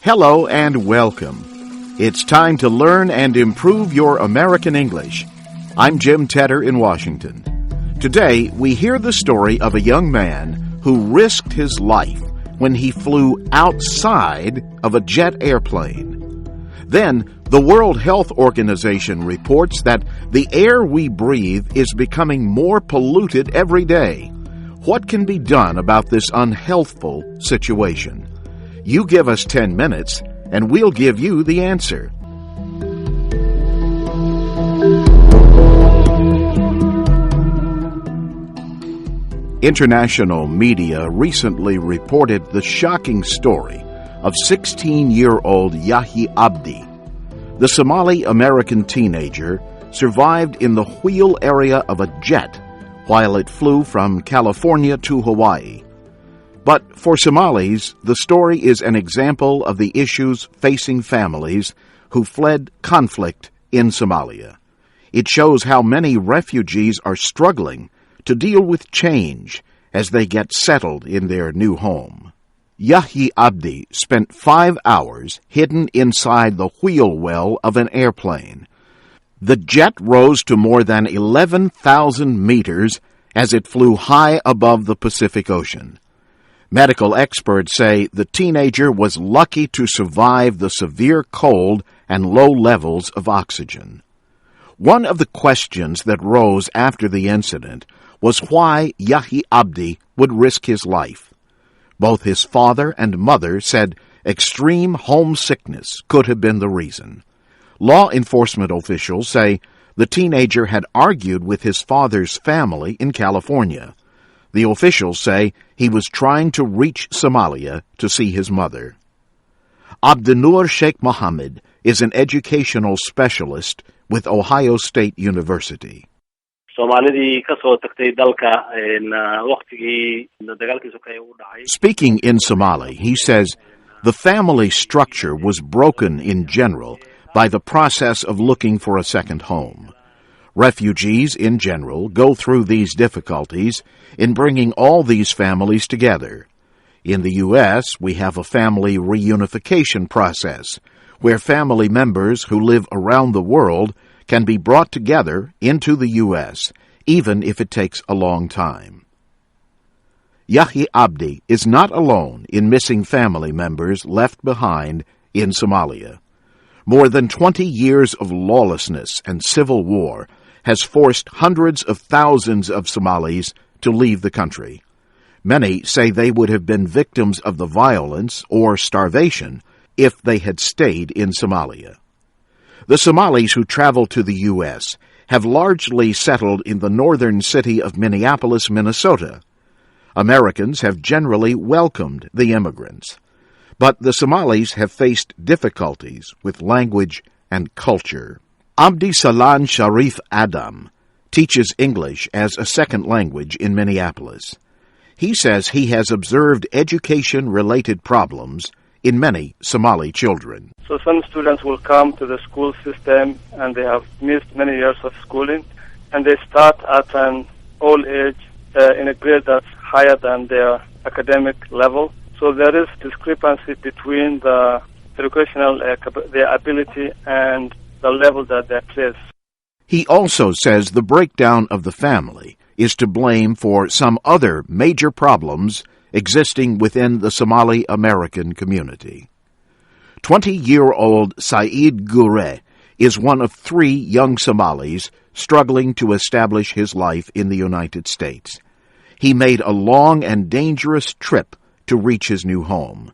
Hello and welcome. It's time to learn and improve your American English. I'm Jim Tedder in Washington. Today, we hear the story of a young man who risked his life when he flew outside of a jet airplane. Then, the World Health Organization reports that the air we breathe is becoming more polluted every day. What can be done about this unhealthful situation? You give us 10 minutes, and we'll give you the answer. International media recently reported the shocking story of 16-year-old Yahi Abdi. The Somali-American teenager survived in the wheel area of a jet while it flew from California to Hawaii. But for Somalis, the story is an example of the issues facing families who fled conflict in Somalia. It shows how many refugees are struggling to deal with change as they get settled in their new home. Yahi Abdi spent 5 hours hidden inside the wheel well of an airplane. The jet rose to more than 11,000 meters as it flew high above the Pacific Ocean. Medical experts say the teenager was lucky to survive the severe cold and low levels of oxygen. One of the questions that rose after the incident was why Yahi Abdi would risk his life. Both his father and mother said extreme homesickness could have been the reason. Law enforcement officials say the teenager had argued with his father's family in California. The officials say he was trying to reach Somalia to see his mother. Abdinur Sheikh Mohammed is an educational specialist with Ohio State University. Speaking in Somali, he says, the family structure was broken in general by the process of looking for a second home. Refugees in general go through these difficulties in bringing all these families together. In the U.S., we have a family reunification process where family members who live around the world can be brought together into the U.S., even if it takes a long time. Yahi Abdi is not alone in missing family members left behind in Somalia. More than 20 years of lawlessness and civil war has forced hundreds of thousands of Somalis to leave the country. Many say they would have been victims of the violence or starvation if they had stayed in Somalia. The Somalis who travel to the U.S. have largely settled in the northern city of Minneapolis, Minnesota. Americans have generally welcomed the immigrants. But the Somalis have faced difficulties with language and culture. Abdi Salan Sharif Adam teaches English as a second language in Minneapolis. He says he has observed education-related problems in many Somali children. So some students will come to the school system and they have missed many years of schooling, and they start at an old age in a grade that's higher than their academic level. So there is discrepancy between the educational their ability and the level that they're placed. He also says the breakdown of the family is to blame for some other major problems existing within the Somali-American community. 20-year-old Saeed Gure is one of 3 young Somalis struggling to establish his life in the United States. He made a long and dangerous trip to reach his new home.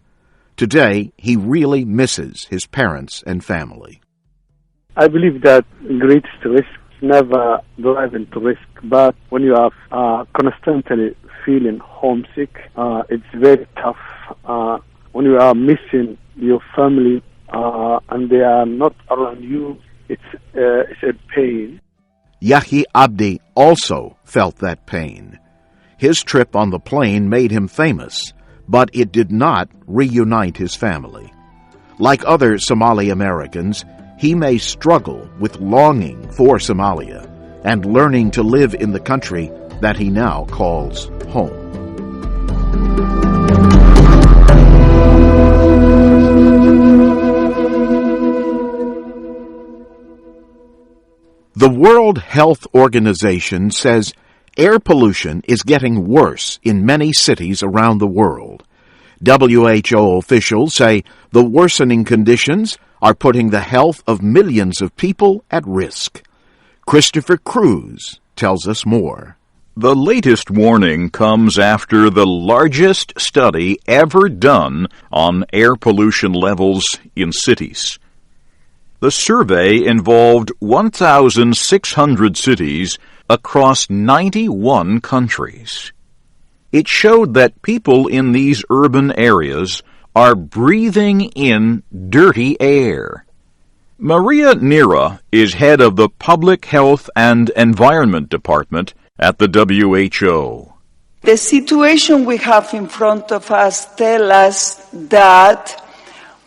Today, he really misses his parents and family. I believe that greatest risk never drive into risk, but when you are constantly feeling homesick, it's very tough. When you are missing your family and they are not around you, it's a pain. Yahi Abdi also felt that pain. His trip on the plane made him famous, but it did not reunite his family. Like other Somali Americans, he may struggle with longing for Somalia and learning to live in the country that he now calls home. The World Health Organization says air pollution is getting worse in many cities around the world. WHO officials say the worsening conditions are putting the health of millions of people at risk. Christopher Cruz tells us more. The latest warning comes after the largest study ever done on air pollution levels in cities. The survey involved 1,600 cities across 91 countries. It showed that people in these urban areas are breathing in dirty air. Maria Nira is head of the Public Health and Environment Department at the WHO. The situation we have in front of us tells us that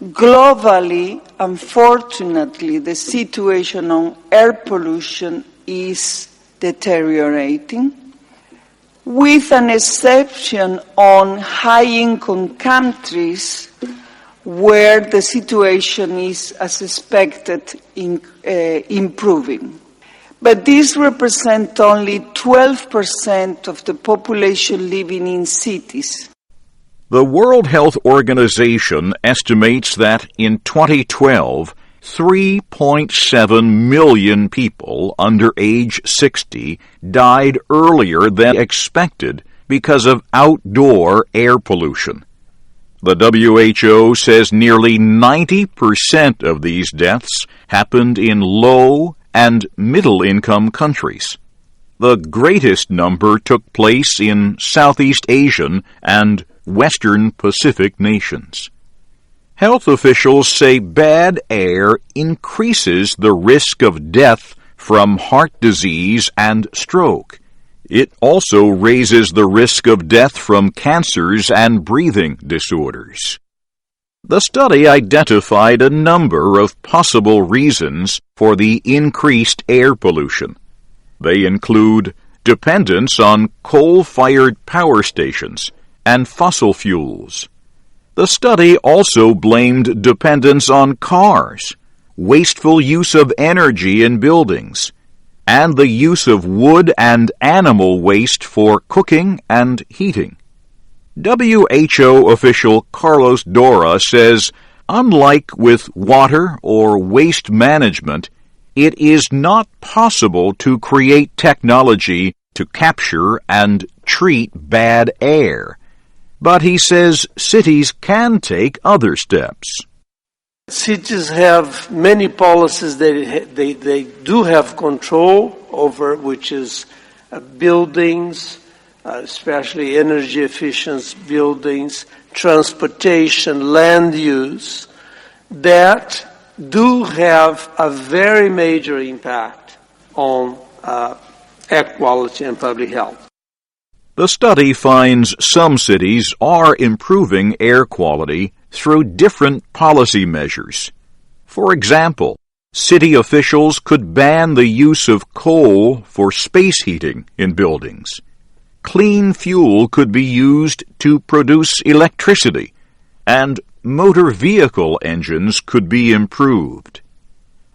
globally, unfortunately, the situation on air pollution is deteriorating, with an exception on high-income countries where the situation is, as expected, improving. But this represents only 12% of the population living in cities. The World Health Organization estimates that in 2012, 3.7 million people under age 60 died earlier than expected because of outdoor air pollution. The WHO says nearly 90% of these deaths happened in low and middle-income countries. The greatest number took place in Southeast Asian and Western Pacific nations. Health officials say bad air increases the risk of death from heart disease and stroke. It also raises the risk of death from cancers and breathing disorders. The study identified a number of possible reasons for the increased air pollution. They include dependence on coal-fired power stations and fossil fuels. The study also blamed dependence on cars, wasteful use of energy in buildings, and the use of wood and animal waste for cooking and heating. WHO official Carlos Dora says, unlike with water or waste management, it is not possible to create technology to capture and treat bad air. But he says cities can take other steps. Cities have many policies that they do have control over, which is buildings, especially energy efficient buildings, transportation, land use, that do have a very major impact on air quality and public health. The study finds some cities are improving air quality through different policy measures. For example, city officials could ban the use of coal for space heating in buildings. Clean fuel could be used to produce electricity, and motor vehicle engines could be improved.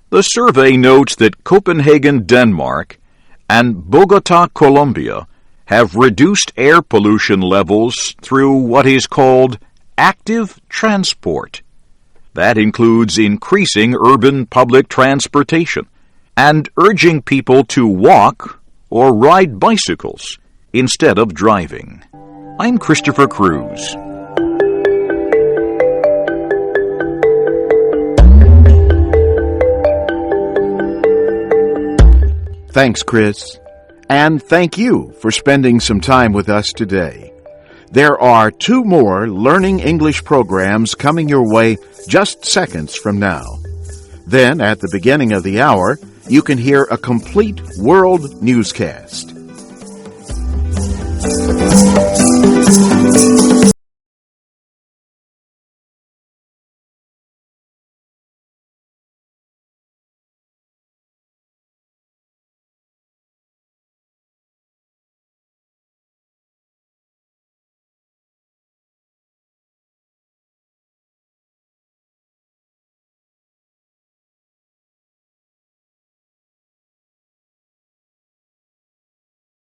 The survey notes that Copenhagen, Denmark, and Bogota, Colombia, have reduced air pollution levels through what is called active transport. That includes increasing urban public transportation and urging people to walk or ride bicycles instead of driving. I'm Christopher Cruz. Thanks, Chris. And thank you for spending some time with us today. There are 2 more Learning English programs coming your way just seconds from now. Then, at the beginning of the hour, you can hear a complete world newscast.